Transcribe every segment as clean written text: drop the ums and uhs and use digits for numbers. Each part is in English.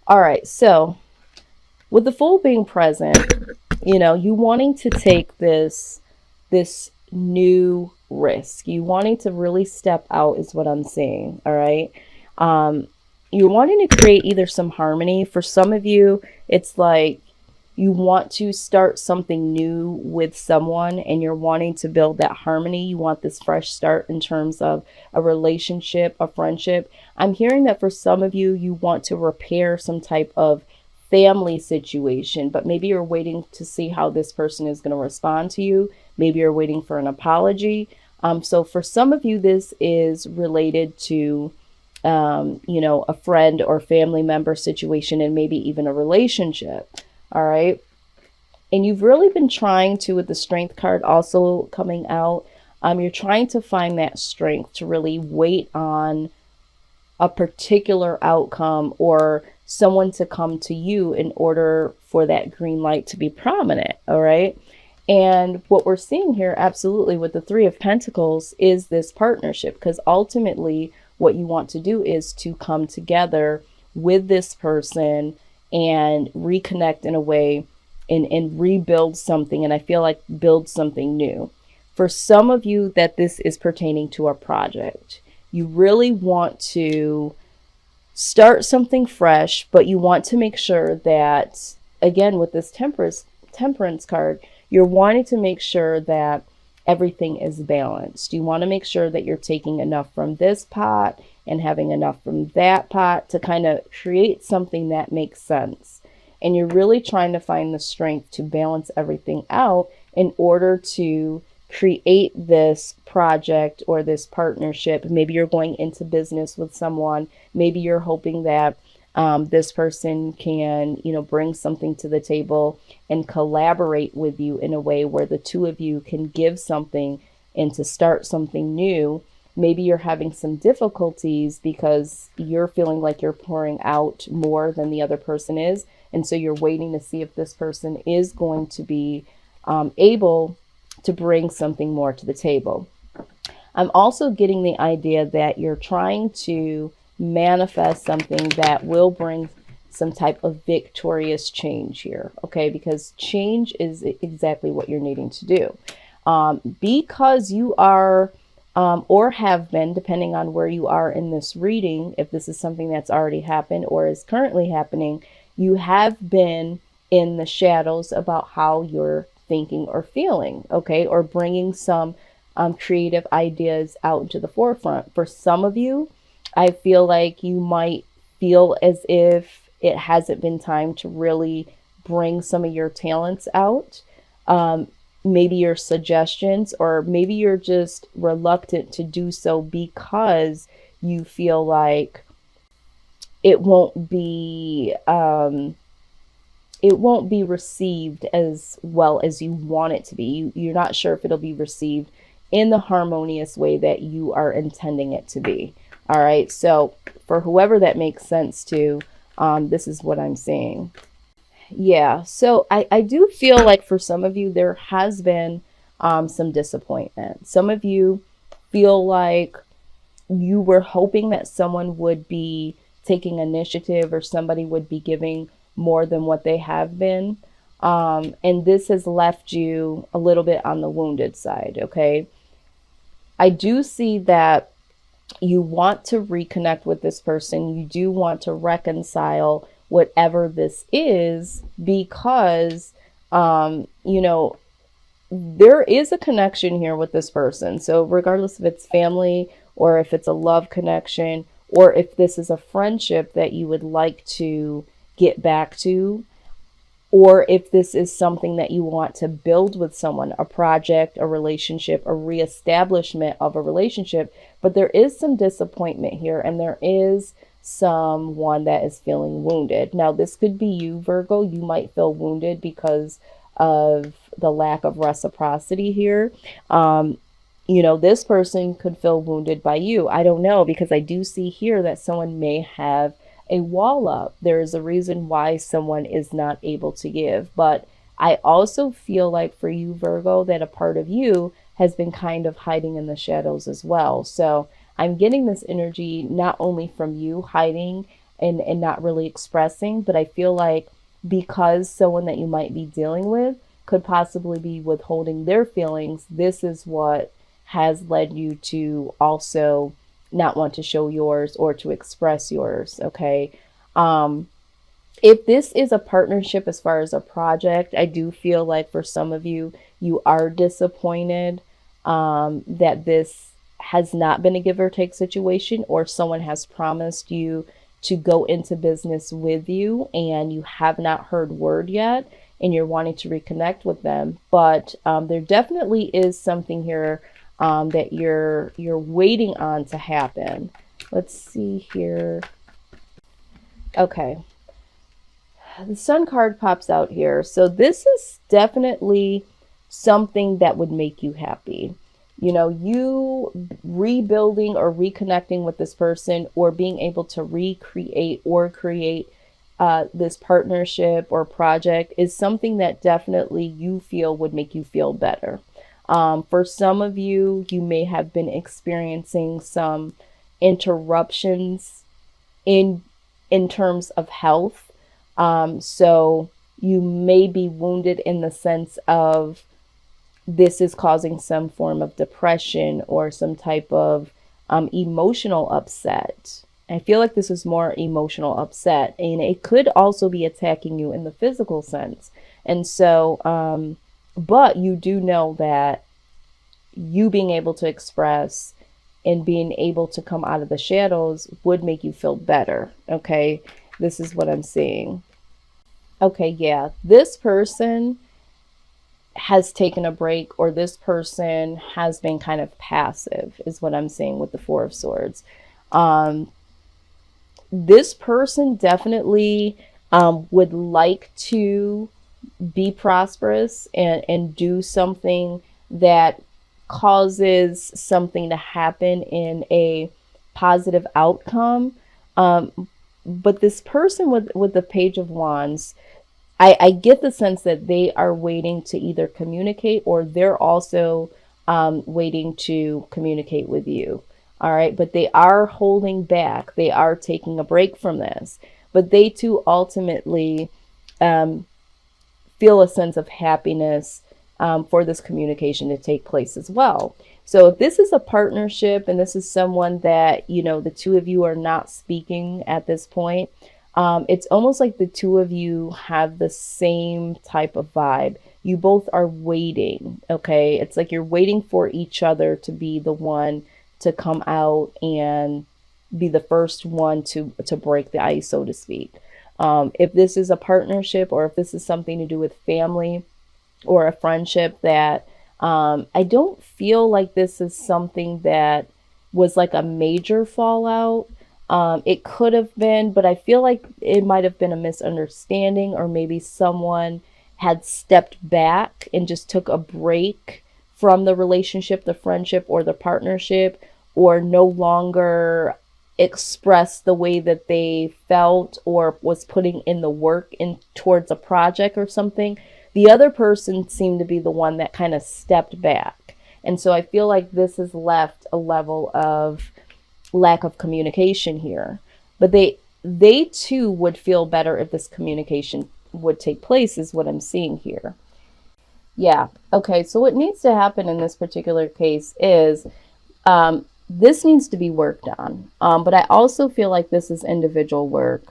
All right, so with the Fool being present, you wanting to take this new risk, you wanting to really step out is what I'm seeing. All right. Um, you're wanting to create either some harmony. For some of you, it's like you want to start something new with someone and you're wanting to build that harmony. You want this fresh start in terms of a relationship, a friendship. I'm hearing that for some of you, you want to repair some type of family situation, but maybe you're waiting to see how this person is going to respond to you. Maybe you're waiting for an apology. So for some of you, this is related to, a friend or family member situation and maybe even a relationship. All right. And you've really been trying to, with the strength card also coming out, you're trying to find that strength to really wait on a particular outcome or someone to come to you in order for that green light to be prominent. All right. And what we're seeing here, absolutely, with the Three of Pentacles is this partnership, because ultimately what you want to do is to come together with this person and reconnect in a way and rebuild something. And I feel like build something new. For some of you, that this is pertaining to a project. You really want to start something fresh, but you want to make sure that, again, with this temperance card, you're wanting to make sure that everything is balanced. You want to make sure that you're taking enough from this pot and having enough from that pot to kind of create something that makes sense. And you're really trying to find the strength to balance everything out in order to create this project or this partnership. Maybe you're going into business with someone. Maybe you're hoping that this person can, bring something to the table and collaborate with you in a way where the two of you can give something and to start something new. Maybe you're having some difficulties because you're feeling like you're pouring out more than the other person is. And so you're waiting to see if this person is going to be able to bring something more to the table. I'm also getting the idea that you're trying to manifest something that will bring some type of victorious change here, okay? Because change is exactly what you're needing to do. Because you are, or have been, depending on where you are in this reading, if this is something that's already happened or is currently happening, you have been in the shadows about how you're thinking or feeling, okay? Or bringing some creative ideas out into the forefront. For some of you, I feel like you might feel as if it hasn't been time to really bring some of your talents out. Maybe your suggestions, or maybe you're just reluctant to do so because you feel like it won't be received as well as you want it to be. You're not sure if it'll be received in the harmonious way that you are intending it to be. All right. So for whoever that makes sense to, this is what I'm seeing. Yeah. So I do feel like for some of you, there has been some disappointment. Some of you feel like you were hoping that someone would be taking initiative or somebody would be giving more than what they have been. And this has left you a little bit on the wounded side. Okay. I do see that you want to reconnect with this person. You do want to reconcile whatever this is because, there is a connection here with this person. So regardless if it's family or if it's a love connection, or if this is a friendship that you would like to get back to, or if this is something that you want to build with someone, a project, a relationship, a reestablishment of a relationship. But there is some disappointment here, and there is someone that is feeling wounded. Now, this could be you, Virgo. You might feel wounded because of the lack of reciprocity here. This person could feel wounded by you. I don't know, because I do see here that someone may have a wall up. There is a reason why someone is not able to give. But I also feel like for you, Virgo, that a part of you has been kind of hiding in the shadows as well. So I'm getting this energy not only from you hiding and not really expressing. But I feel like because someone that you might be dealing with could possibly be withholding their feelings, this is what has led you to also not want to show yours or to express yours. Okay. Um, if this is a partnership as far as a project, I do feel like for some of you, you are disappointed that this has not been a give or take situation, or someone has promised you to go into business with you and you have not heard word yet and you're wanting to reconnect with them. But there definitely is something here that you're waiting on to happen. Let's see here. Okay, the Sun card pops out here. So this is definitely something that would make you happy. You know, you rebuilding or reconnecting with this person, or being able to recreate or create this partnership or project is something that definitely you feel would make you feel better. For some of you, you may have been experiencing some interruptions in terms of health. So you may be wounded in the sense of this is causing some form of depression or some type of emotional upset. I feel like this is more emotional upset, and it could also be attacking you in the physical sense. And so, but you do know that you being able to express and being able to come out of the shadows would make you feel better. Okay, this is what I'm seeing. Okay, yeah, this person has taken a break, or this person has been kind of passive, is what I'm seeing with the Four of Swords. Um, this person definitely would like to be prosperous and do something that causes something to happen in a positive outcome. But this person with the Page of Wands, I get the sense that they are waiting to either communicate, or they're also waiting to communicate with you. All right. But they are holding back. They are taking a break from this. But they too ultimately feel a sense of happiness for this communication to take place as well. So if this is a partnership and this is someone that, you know, the two of you are not speaking at this point, it's almost like the two of you have the same type of vibe. You both are waiting. Okay. It's like you're waiting for each other to be the one to come out and be the first one to break the ice, so to speak. If this is a partnership, or if this is something to do with family or a friendship, that I don't feel like this is something that was like a major fallout. It could have been, but I feel like it might have been a misunderstanding, or maybe someone had stepped back and just took a break from the relationship, the friendship, or the partnership, or no longer expressed the way that they felt or was putting in the work in towards a project or something. The other person seemed to be the one that kind of stepped back. And so I feel like this has left a level of lack of communication here. But they too would feel better if this communication would take place, is what I'm seeing here. Yeah. Okay. So what needs to happen in this particular case is this needs to be worked on. But I also feel like this is individual work.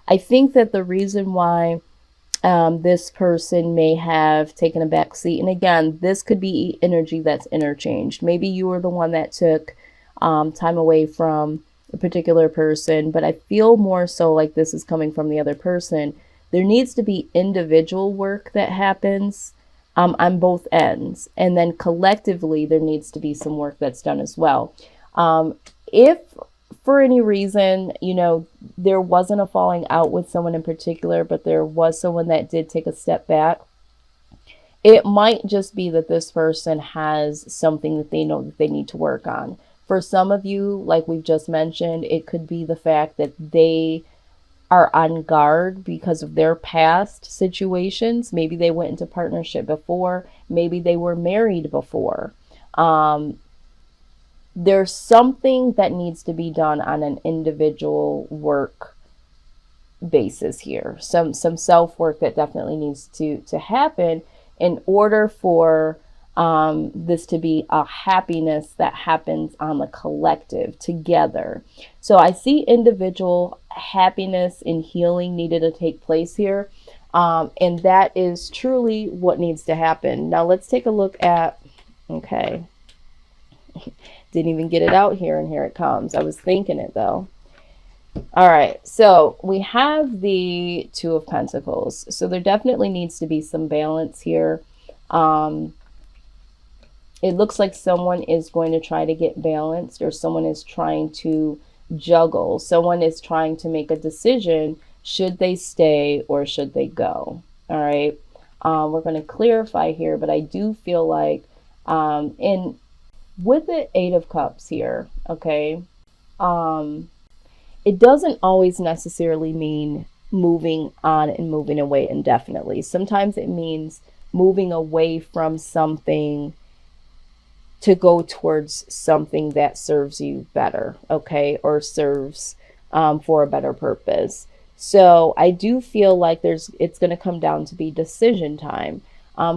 I think that the reason why this person may have taken a back seat, and again, this could be energy that's interchanged. Maybe you were the one that took time away from a particular person, but I feel more so like this is coming from the other person. There needs to be individual work that happens on both ends. And then collectively, there needs to be some work that's done as well. If for any reason, you know, there wasn't a falling out with someone in particular, but there was someone that did take a step back, it might just be that this person has something that they know that they need to work on. For some of you, like we've just mentioned, it could be the fact that they are on guard because of their past situations. Maybe they went into partnership before. Maybe they were married before. There's something that needs to be done on an individual work basis here. Some self-work that definitely needs to happen in order for this to be a happiness that happens on the collective together. So I see individual happiness and healing needed to take place here. And that is truly what needs to happen. Now let's take a look at, okay, didn't even get it out here, and here it comes. I was thinking it though. All right, so we have the Two of Pentacles. So there definitely needs to be some balance here. It looks like someone is going to try to get balanced, or someone is trying to juggle. Someone is trying to make a decision. Should they stay or should they go? All right. We're going to clarify here, but I do feel like with the Eight of Cups here, okay, it doesn't always necessarily mean moving on and moving away indefinitely. Sometimes it means moving away from something to go towards something that serves you better, okay, or serves for a better purpose. So I do feel like it's going to come down to be decision time.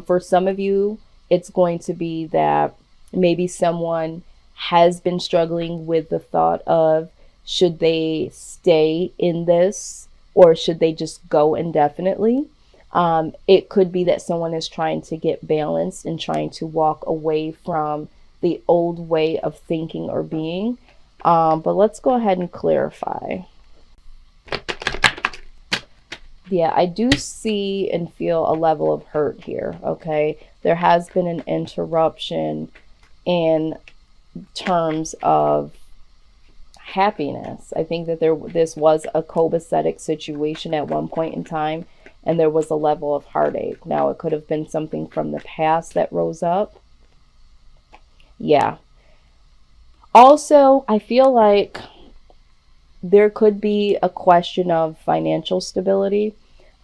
For some of you, it's going to be that maybe someone has been struggling with the thought of, should they stay in this or should they just go indefinitely? It could be that someone is trying to get balanced and trying to walk away from the old way of thinking or being. But let's go ahead and clarify. Yeah, I do see and feel a level of hurt here, okay? There has been an interruption in terms of happiness. I think that this was a copacetic situation at one point in time, and there was a level of heartache. Now, it could have been something from the past that rose up. Yeah. Also, I feel like there could be a question of financial stability.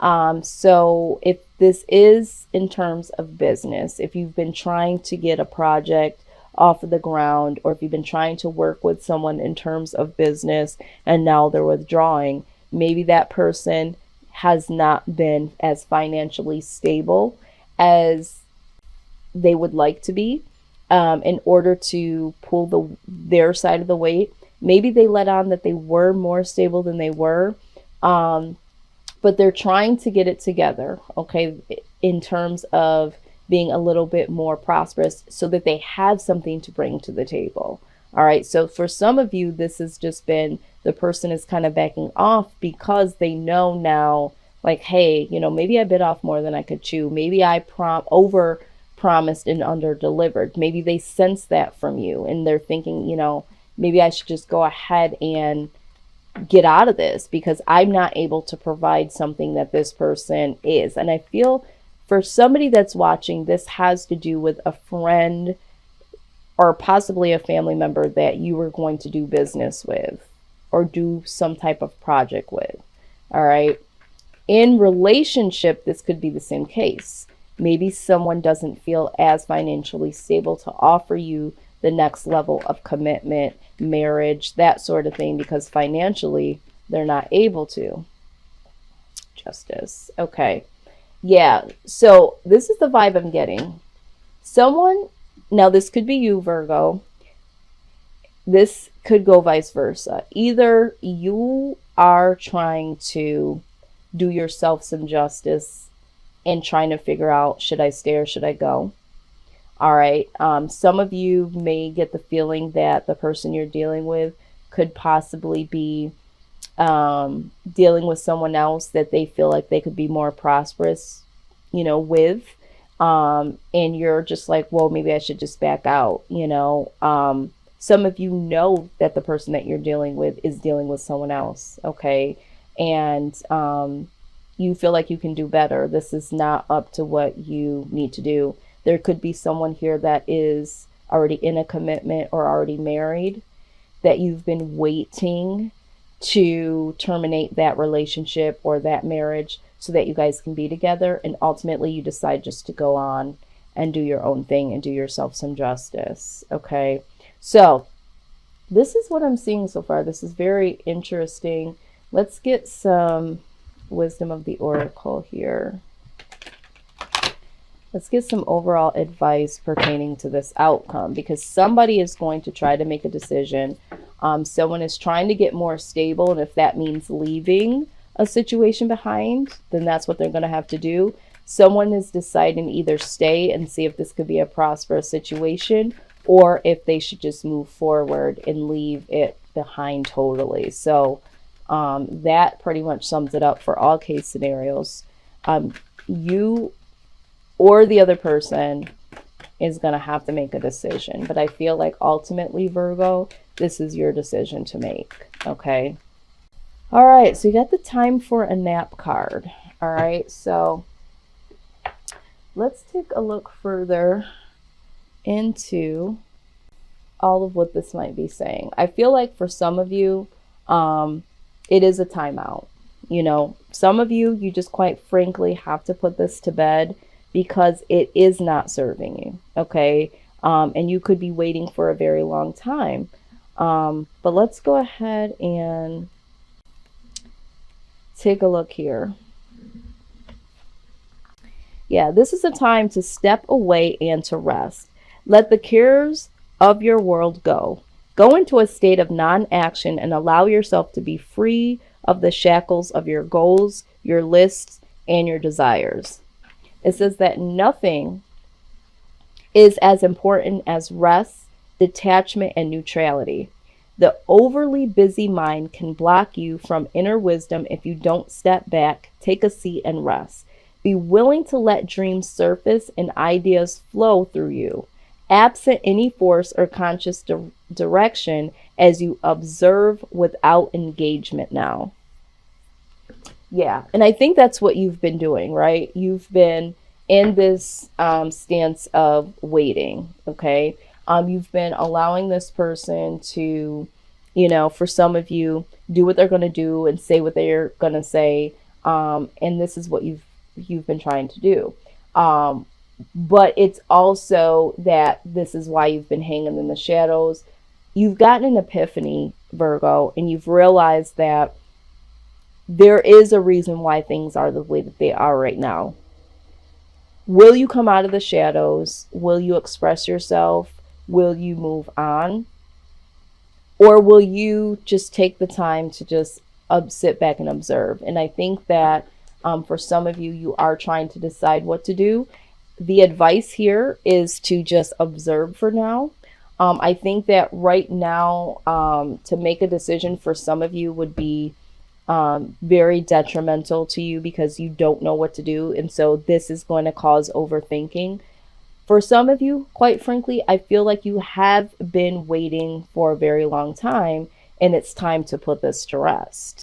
So if this is in terms of business, if you've been trying to get a project off of the ground, or if you've been trying to work with someone in terms of business and now they're withdrawing, maybe that person has not been as financially stable as they would like to be in order to pull their side of the weight. Maybe they let on that they were more stable than they were, but they're trying to get it together, okay, in terms of being a little bit more prosperous so that they have something to bring to the table. All right, so for some of you, this has just been the person is kind of backing off because they know now, like, hey, you know, maybe I bit off more than I could chew. Maybe I over promised and under delivered. Maybe they sense that from you and they're thinking, you know, maybe I should just go ahead and get out of this because I'm not able to provide something that this person is. And I feel for somebody that's watching, this has to do with a friend or possibly a family member that you were going to do business with or do some type of project with. All right. In relationship, this could be the same case. Maybe someone doesn't feel as financially stable to offer you the next level of commitment, marriage, that sort of thing, because financially they're not able to. Justice. Okay. Yeah. So this is the vibe I'm getting. Someone, now this could be you, Virgo. This could go vice versa. Either you are trying to do yourself some justice and trying to figure out, should I stay or should I go? All right. Some of you may get the feeling that the person you're dealing with could possibly be dealing with someone else that they feel like they could be more prosperous, you know, with. And you're just like, well, maybe I should just back out, you know. Some of you know that the person that you're dealing with is dealing with someone else, okay? And you feel like you can do better. This is not up to what you need to do. There could be someone here that is already in a commitment or already married that you've been waiting to terminate that relationship or that marriage so that you guys can be together. And ultimately you decide just to go on and do your own thing and do yourself some justice. Okay. So this is what I'm seeing so far. This is very interesting. Let's get some wisdom of the oracle here. Let's get some overall advice pertaining to this outcome, because somebody is going to try to make a decision. Someone is trying to get more stable, and if that means leaving a situation behind, then that's what they're going to have to do. Someone is deciding either stay and see if this could be a prosperous situation, or if they should just move forward and leave it behind totally. So that pretty much sums it up for all case scenarios. You or the other person is going to have to make a decision. But I feel like ultimately, Virgo, this is your decision to make, okay? All right, so you got the time for a nap card. All right, so let's take a look further into all of what this might be saying. I feel like for some of you, it is a timeout. You know, some of you, you just quite frankly have to put this to bed, because it is not serving you, okay? And you could be waiting for a very long time. But let's go ahead and take a look here. Yeah, this is a time to step away and to rest. Let the cares of your world go. Go into a state of non-action and allow yourself to be free of the shackles of your goals, your lists, and your desires. It says that nothing is as important as rest, detachment, and neutrality. The overly busy mind can block you from inner wisdom if you don't step back, take a seat, and rest. Be willing to let dreams surface and ideas flow through you, absent any force or conscious direction, as you observe without engagement now. Yeah, and I think that's what you've been doing, right? You've been in this stance of waiting, okay? You've been allowing this person to, you know, for some of you, do what they're going to do and say what they're going to say, and this is what you've been trying to do. But it's also that this is why you've been hanging in the shadows. You've gotten an epiphany, Virgo, and you've realized that there is a reason why things are the way that they are right now. Will you come out of the shadows? Will you express yourself? Will you move on? Or will you just take the time to just sit back and observe? And I think that for some of you, you are trying to decide what to do. The advice here is to just observe for now. I think that right now, to make a decision for some of you would be very detrimental to you, because you don't know what to do. And so this is going to cause overthinking. For some of you, quite frankly, I feel like you have been waiting for a very long time, and it's time to put this to rest.